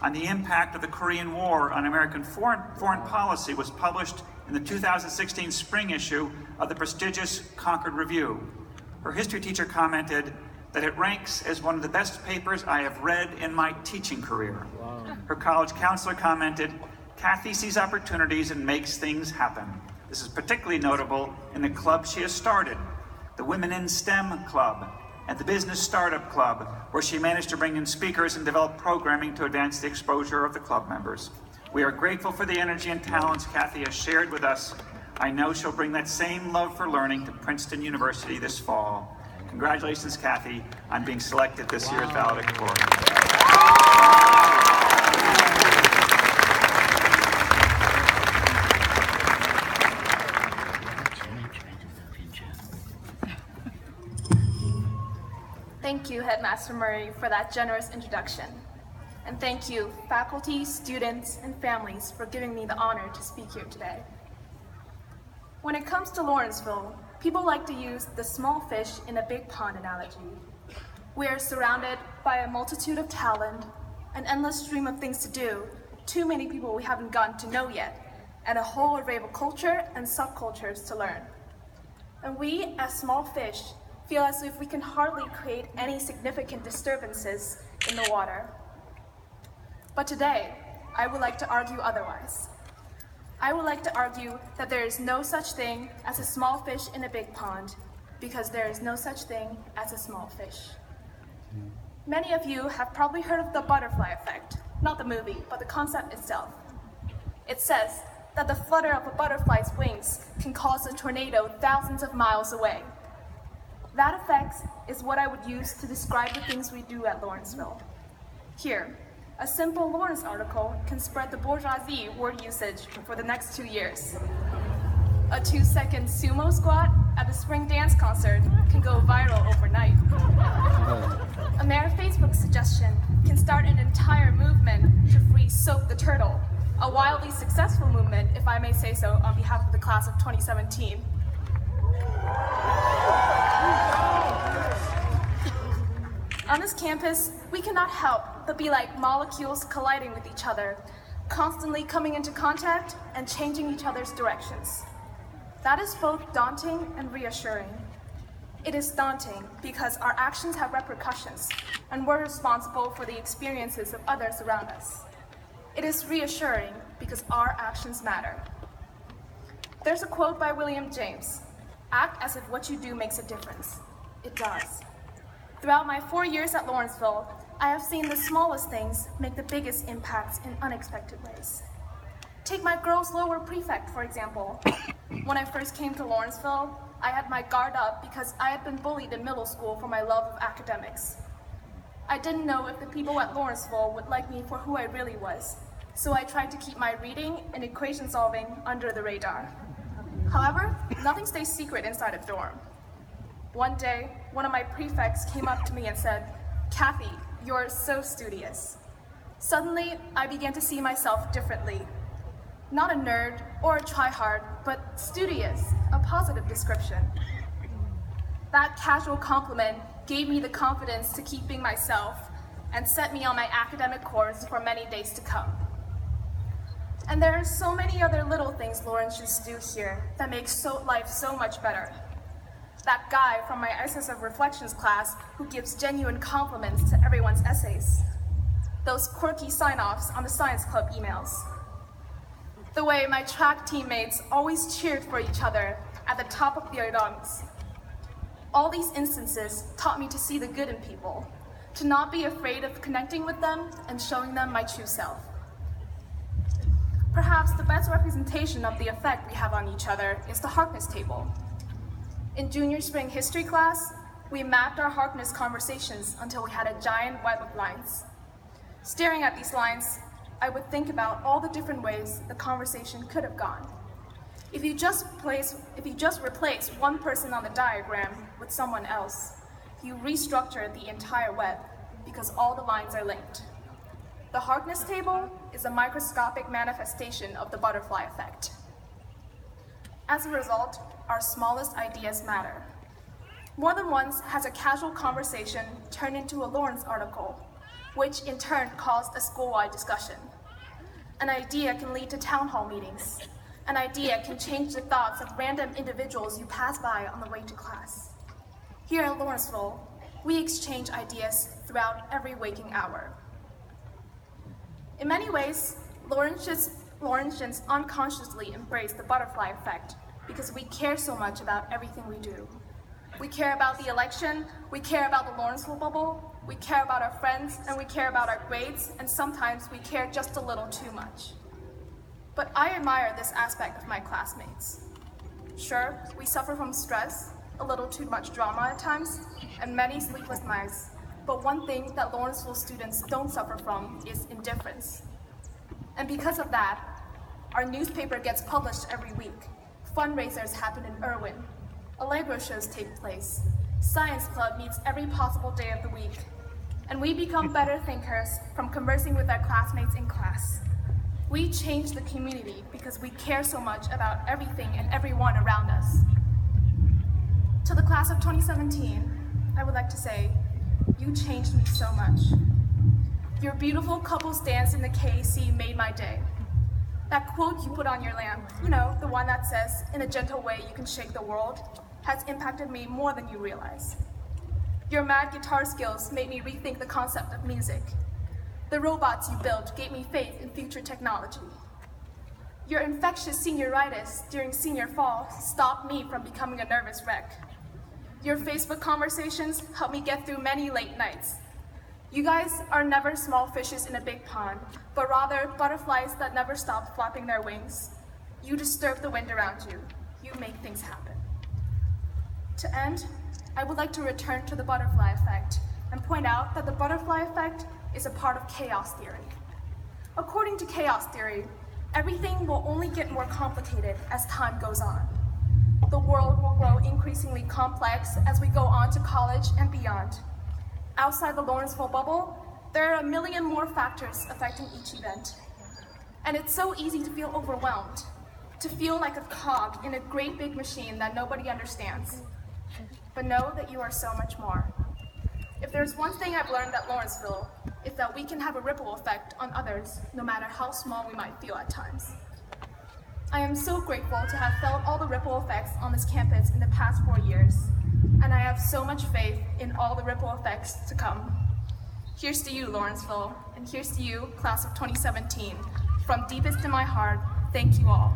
on the impact of the Korean War on American foreign policy was published in the 2016 spring issue of the prestigious Concord Review. Her history teacher commented that it ranks as one of the best papers I have read in my teaching career. Wow. Her college counselor commented, "Cathy sees opportunities and makes things happen. This is particularly notable in the club she has started, the Women in STEM Club, and the Business Startup Club, where she managed to bring in speakers and develop programming to advance the exposure of the club members. We are grateful for the energy and talents Cathy has shared with us. I know she'll bring that same love for learning to Princeton University this fall." Congratulations, Cathy, on being selected this year's valedictorian. Thank you, Headmaster Murray, for that generous introduction. And thank you, faculty, students, and families for giving me the honor to speak here today. When it comes to Lawrenceville, people like to use the small fish in a big pond analogy. We are surrounded by a multitude of talent, an endless stream of things to do, too many people we haven't gotten to know yet, and a whole array of culture and subcultures to learn. And we, as small fish, feel as if we can hardly create any significant disturbances in the water. But today, I would like to argue otherwise. I would like to argue that there is no such thing as a small fish in a big pond, because there is no such thing as a small fish. Many of you have probably heard of the butterfly effect, not the movie, but the concept itself. It says that the flutter of a butterfly's wings can cause a tornado thousands of miles away. That effect is what I would use to describe the things we do at Lawrenceville. Here, a simple Lawrence article can spread the bourgeoisie word usage for the next 2 years. A 2-second sumo squat at the spring dance concert can go viral overnight. A mere Facebook suggestion can start an entire movement to free Soap the Turtle, a wildly successful movement, if I may say so, on behalf of the class of 2017. On this campus, we cannot help but be like molecules colliding with each other, constantly coming into contact and changing each other's directions. That is both daunting and reassuring. It is daunting because our actions have repercussions, and we're responsible for the experiences of others around us. It is reassuring because our actions matter. There's a quote by William James, "Act as if what you do makes a difference." It does. Throughout my 4 years at Lawrenceville, I have seen the smallest things make the biggest impacts in unexpected ways. Take my girls' lower prefect, for example. When I first came to Lawrenceville, I had my guard up because I had been bullied in middle school for my love of academics. I didn't know if the people at Lawrenceville would like me for who I really was, so I tried to keep my reading and equation solving under the radar. However, nothing stays secret inside a dorm. One day, one of my prefects came up to me and said, "Cathy, you're so studious." Suddenly, I began to see myself differently. Not a nerd or a tryhard, but studious, a positive description. That casual compliment gave me the confidence to keep being myself and set me on my academic course for many days to come. And there are so many other little things Lawrencians do here that make life so much better. That guy from my Essence of Reflections class who gives genuine compliments to everyone's essays. Those quirky sign-offs on the science club emails. The way my track teammates always cheered for each other at the top of their lungs. All these instances taught me to see the good in people, to not be afraid of connecting with them and showing them my true self. Perhaps the best representation of the effect we have on each other is the Harkness table. In junior spring history class, we mapped our Harkness conversations until we had a giant web of lines. Staring at these lines, I would think about all the different ways the conversation could have gone. If you just replace one person on the diagram with someone else, you restructure the entire web because all the lines are linked. The Harkness table is a microscopic manifestation of the butterfly effect. As a result, our smallest ideas matter. More than once has a casual conversation turned into a Lawrence article, which in turn caused a school-wide discussion. An idea can lead to town hall meetings. An idea can change the thoughts of random individuals you pass by on the way to class. Here at Lawrenceville, we exchange ideas throughout every waking hour. In many ways, Lawrenceans unconsciously embrace the butterfly effect because we care so much about everything we do. We care about the election, we care about the Lawrenceville bubble, we care about our friends, and we care about our grades, and sometimes we care just a little too much. But I admire this aspect of my classmates. Sure, we suffer from stress, a little too much drama at times, and many sleepless nights. But one thing that Lawrenceville students don't suffer from is indifference. And because of that, our newspaper gets published every week. Fundraisers happen in Irwin. Allegro shows take place. Science club meets every possible day of the week. And we become better thinkers from conversing with our classmates in class. We change the community because we care so much about everything and everyone around us. To the class of 2017, I would like to say, you changed me so much. Your beautiful couples dance in the KAC made my day. That quote you put on your lamp, you know, the one that says, "In a gentle way you can shake the world," has impacted me more than you realize. Your mad guitar skills made me rethink the concept of music. The robots you built gave me faith in future technology. Your infectious senioritis during senior fall stopped me from becoming a nervous wreck. Your Facebook conversations helped me get through many late nights. You guys are never small fishes in a big pond, but rather butterflies that never stop flapping their wings. You disturb the wind around you. You make things happen. To end, I would like to return to the butterfly effect and point out that the butterfly effect is a part of chaos theory. According to chaos theory, everything will only get more complicated as time goes on. The world will grow increasingly complex as we go on to college and beyond. Outside the Lawrenceville bubble, there are a million more factors affecting each event. And it's so easy to feel overwhelmed, to feel like a cog in a great big machine that nobody understands. But know that you are so much more. If there's one thing I've learned at Lawrenceville, it's that we can have a ripple effect on others, no matter how small we might feel at times. I am so grateful to have felt all the ripple effects on this campus in the past 4 years, and I have so much faith in all the ripple effects to come. Here's to you, Lawrenceville, and here's to you, class of 2017. From deepest in my heart, thank you all.